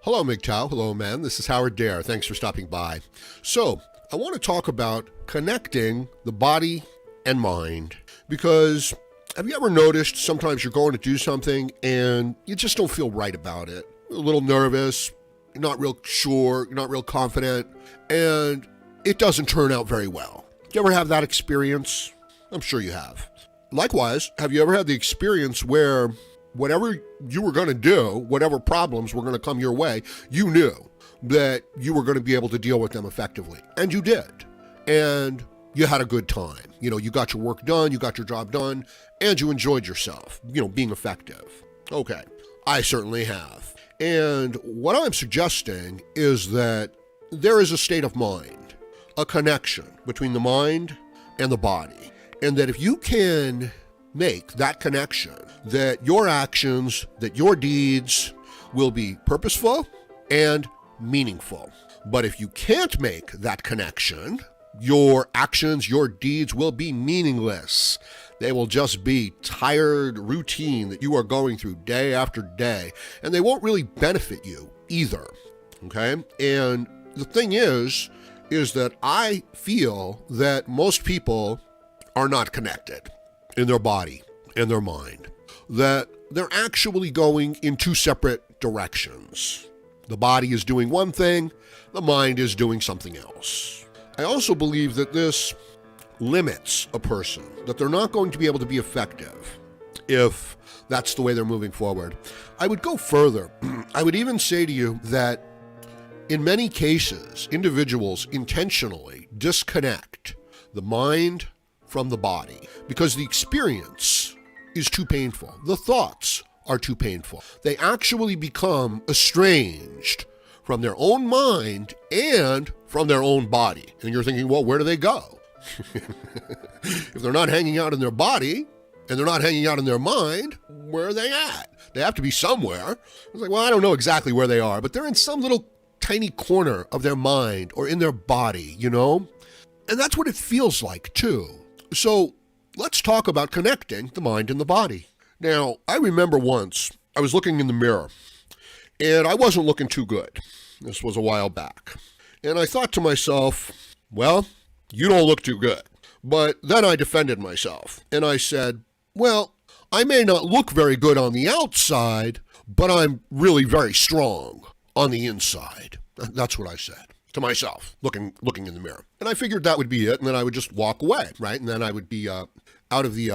Hello, MGTOW. Hello, man. This is Howard Dare. Thanks for stopping by. So, I want to talk about connecting the body and mind because have you ever noticed sometimes you're going to do something and you just don't feel right about it? You're a little nervous, you're not real sure, you're not real confident, and it doesn't turn out very well. Do you ever have that experience? I'm sure you have. Likewise, have you ever had the experience where whatever you were going to do, whatever problems were going to come your way, you knew that you were going to be able to deal with them effectively. And you did. And you had a good time. You got your work done, you got your job done, and you enjoyed yourself, being effective. Okay, I certainly have. And what I'm suggesting is that there is a state of mind, a connection between the mind and the body. And that if you can make that connection, that your actions, that your deeds will be purposeful and meaningful. But if you can't make that connection, your actions, your deeds will be meaningless. They will just be tired routine that you are going through day after day, and they won't really benefit you either, okay? And the thing is that I feel that most people are not connected in their body and their mind, that they're actually going in two separate directions. The body is doing one thing, the mind is doing something else. I also believe that this limits a person, that they're not going to be able to be effective if that's the way they're moving forward. I would go further. I would even say to you that in many cases, individuals intentionally disconnect the mind from the body because the experience is too painful. The thoughts are too painful. They actually become estranged from their own mind and from their own body. And you're thinking, well, where do they go? If they're not hanging out in their body and they're not hanging out in their mind, where are they at? They have to be somewhere. It's like, well, I don't know exactly where they are, but they're in some little tiny corner of their mind or in their body, And that's what it feels like too. So let's talk about connecting the mind and the body. Now, I remember once I was looking in the mirror and I wasn't looking too good. This was a while back. And I thought to myself, well, you don't look too good. But then I defended myself and I said, well, I may not look very good on the outside, but I'm really very strong on the inside. That's what I said to myself, looking in the mirror. And I figured that would be it, and then I would just walk away, right? And then I would be out of the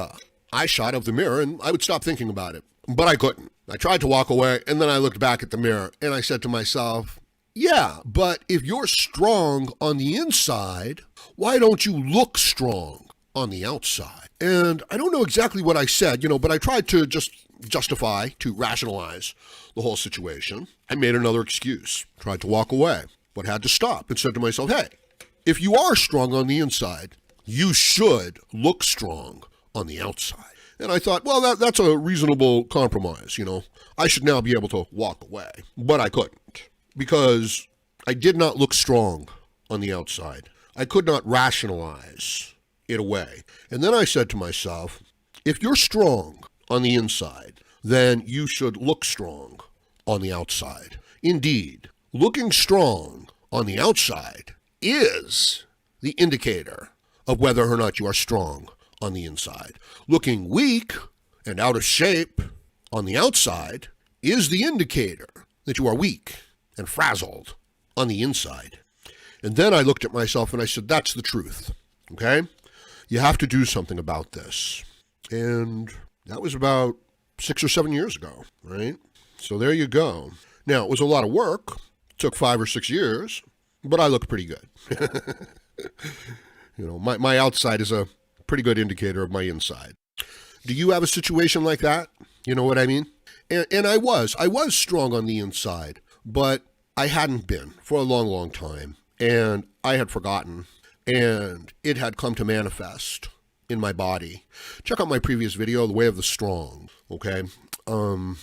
eye shot of the mirror, and I would stop thinking about it. But I couldn't. I tried to walk away, and then I looked back at the mirror, and I said to myself, yeah, but if you're strong on the inside, why don't you look strong on the outside? And I don't know exactly what I said, but I tried to just justify, to rationalize the whole situation. I made another excuse, tried to walk away, but had to stop and said to myself, hey, if you are strong on the inside, you should look strong on the outside. And I thought, well, that's a reasonable compromise, I should now be able to walk away. But I couldn't because I did not look strong on the outside. I could not rationalize it away. And then I said to myself, if you're strong on the inside, then you should look strong on the outside. Indeed, looking strong on the outside is the indicator of whether or not you are strong on the inside. Looking weak and out of shape on the outside is the indicator that you are weak and frazzled on the inside. And then I looked at myself and I said, that's the truth, okay? You have to do something about this. And that was about 6 or 7 years ago, right? So there you go. Now, it was a lot of work. It took 5 or 6 years, but I look pretty good. My outside is a pretty good indicator of my inside. Do you have a situation like that? You know what I mean? And I was strong on the inside, but I hadn't been for a long, long time. And I had forgotten, and it had come to manifest in my body. Check out my previous video, The Way of the Strong, okay? You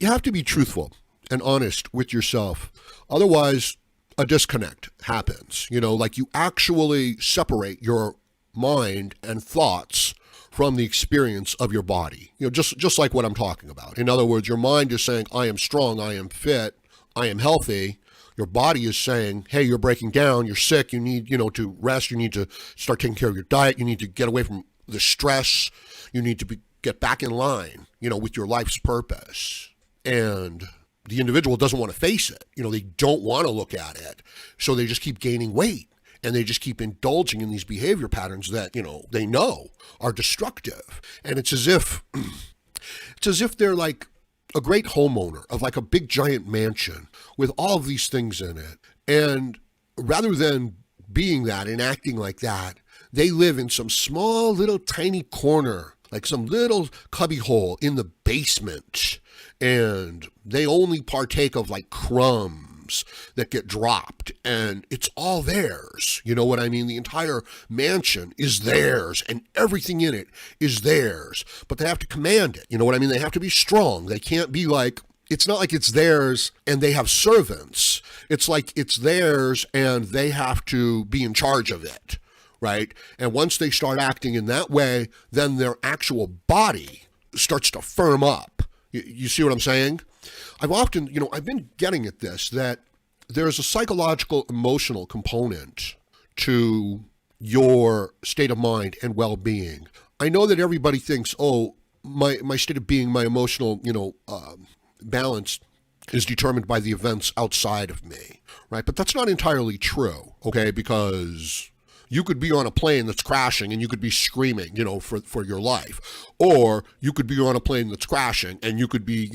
have to be truthful and honest with yourself. Otherwise, a disconnect happens. Like you actually separate your mind and thoughts from the experience of your body. Just like what I'm talking about. In other words, your mind is saying, I am strong, I am fit, I am healthy, your body is saying, hey, you're breaking down, you're sick, you need, to rest, you need to start taking care of your diet, you need to get away from the stress, you need to get back in line, with your life's purpose. And the individual doesn't want to face it. They don't want to look at it. So they just keep gaining weight and they just keep indulging in these behavior patterns that, they know are destructive. And it's as if they're like a great homeowner of like a big giant mansion with all of these things in it. And rather than being that and acting like that, they live in some small little tiny corner, like some little cubby hole in the basement. And they only partake of like crumbs that get dropped, and it's all theirs. You know what I mean? The entire mansion is theirs and everything in it is theirs, but they have to command it. You know what I mean? They have to be strong. They can't be like, it's not like it's theirs and they have servants. It's like it's theirs and they have to be in charge of it, right? And once they start acting in that way, then their actual body starts to firm up. You see what I'm saying? I've often, I've been getting at this, that there's a psychological, emotional component to your state of mind and well-being. I know that everybody thinks, oh, my state of being, my emotional, balance is determined by the events outside of me, right? But that's not entirely true, okay? Because you could be on a plane that's crashing and you could be screaming, for your life. Or you could be on a plane that's crashing and you could be,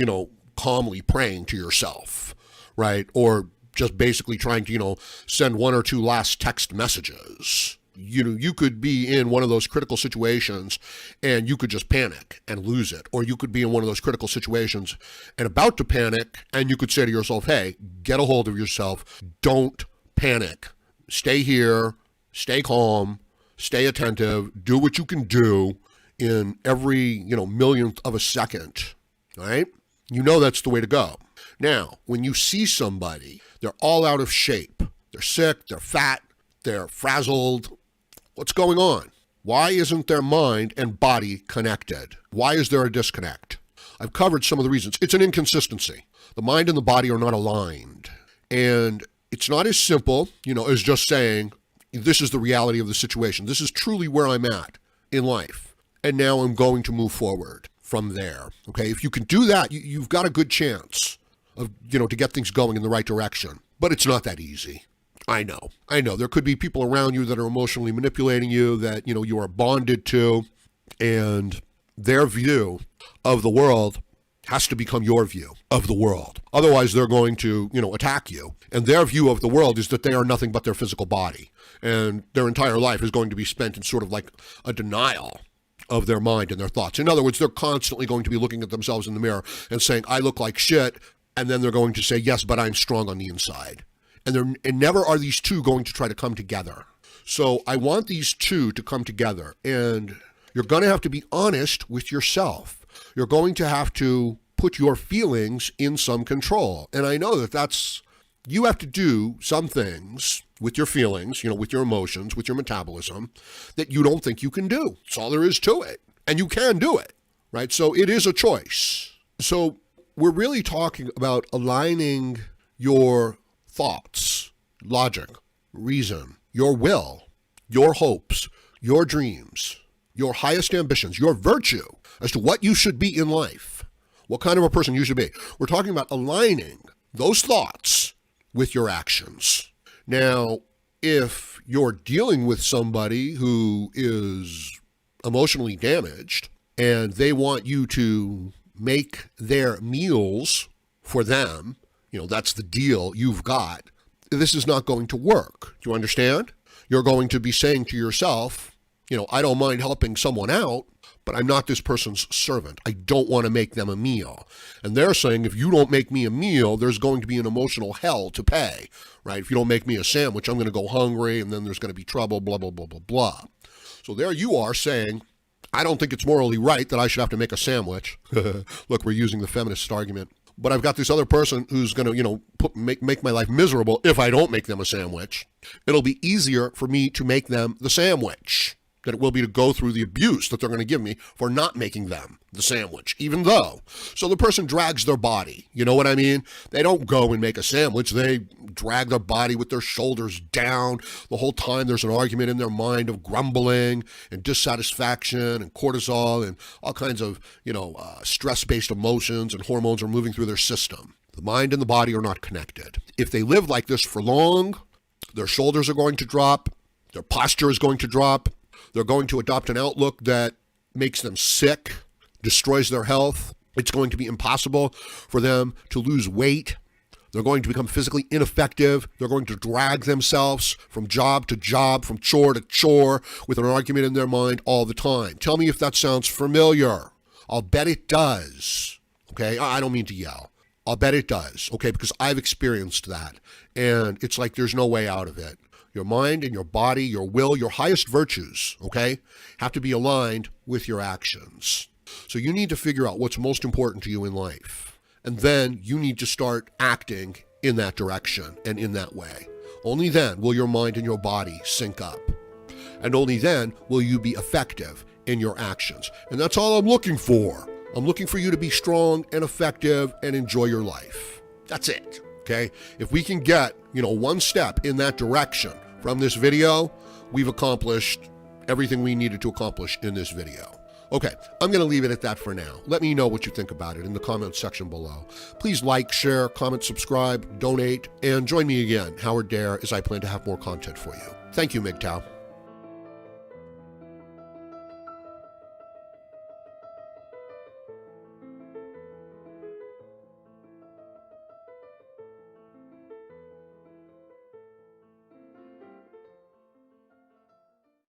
calmly praying to yourself, right? Or just basically trying to, send one or two last text messages. You could be in one of those critical situations and you could just panic and lose it. Or you could be in one of those critical situations and about to panic and you could say to yourself, hey, get a hold of yourself. Don't panic. Stay here. Stay calm, stay attentive, do what you can do in every, millionth of a second, all right? That's the way to go. Now, when you see somebody, they're all out of shape, they're sick, they're fat, they're frazzled, what's going on? Why isn't their mind and body connected? Why is there a disconnect? I've covered some of the reasons. It's an inconsistency. The mind and the body are not aligned. And it's not as simple, as just saying, this is the reality of the situation. This is truly where I'm at in life. And now I'm going to move forward from there. Okay. If you can do that, you've got a good chance of, to get things going in the right direction. But it's not that easy. I know. There could be people around you that are emotionally manipulating you, that, you are bonded to, and their view of the world has to become your view of the world. Otherwise, they're going to, attack you. And their view of the world is that they are nothing but their physical body. And their entire life is going to be spent in sort of like a denial of their mind and their thoughts. In other words, they're constantly going to be looking at themselves in the mirror and saying, I look like shit. And then they're going to say, yes, but I'm strong on the inside. And never are these two going to try to come together. So I want these two to come together. And you're going to have to be honest with yourself. You're going to have to put your feelings in some control. And I know that you have to do some things with your feelings, with your emotions, with your metabolism, that you don't think you can do. That's all there is to it. And you can do it, right? So it is a choice. So we're really talking about aligning your thoughts, logic, reason, your will, your hopes, your dreams, your highest ambitions, your virtue as to what you should be in life, what kind of a person you should be. We're talking about aligning those thoughts with your actions. Now, if you're dealing with somebody who is emotionally damaged and they want you to make their meals for them, that's the deal you've got, this is not going to work. Do you understand? You're going to be saying to yourself, I don't mind helping someone out, but I'm not this person's servant. I don't want to make them a meal. And they're saying, if you don't make me a meal, there's going to be an emotional hell to pay, right? If you don't make me a sandwich, I'm going to go hungry, and then there's going to be trouble, blah, blah, blah, blah, blah. So there you are saying, I don't think it's morally right that I should have to make a sandwich. Look, we're using the feminist argument. But I've got this other person who's going to, make my life miserable if I don't make them a sandwich. It'll be easier for me to make them the sandwich. than it will be to go through the abuse that they're going to give me for not making them the sandwich, even though. So the person drags their body. You know what I mean? They don't go and make a sandwich. They drag their body with their shoulders down. The whole time there's an argument in their mind of grumbling and dissatisfaction and cortisol and all kinds of, stress-based emotions and hormones are moving through their system. The mind and the body are not connected. If they live like this for long, their shoulders are going to drop, their posture is going to drop, they're going to adopt an outlook that makes them sick, destroys their health. It's going to be impossible for them to lose weight. They're going to become physically ineffective. They're going to drag themselves from job to job, from chore to chore, with an argument in their mind all the time. Tell me if that sounds familiar. I'll bet it does. Okay, I don't mean to yell. I'll bet it does, okay, because I've experienced that. And it's like there's no way out of it. Your mind and your body, your will, your highest virtues, okay, have to be aligned with your actions. So you need to figure out what's most important to you in life. And then you need to start acting in that direction and in that way. Only then will your mind and your body sync up. And only then will you be effective in your actions. And that's all I'm looking for. I'm looking for you to be strong and effective and enjoy your life. That's it. Okay, if we can get, one step in that direction from this video, we've accomplished everything we needed to accomplish in this video. Okay, I'm going to leave it at that for now. Let me know what you think about it in the comments section below. Please like, share, comment, subscribe, donate, and join me again, Howard Dare, as I plan to have more content for you. Thank you, MGTOW.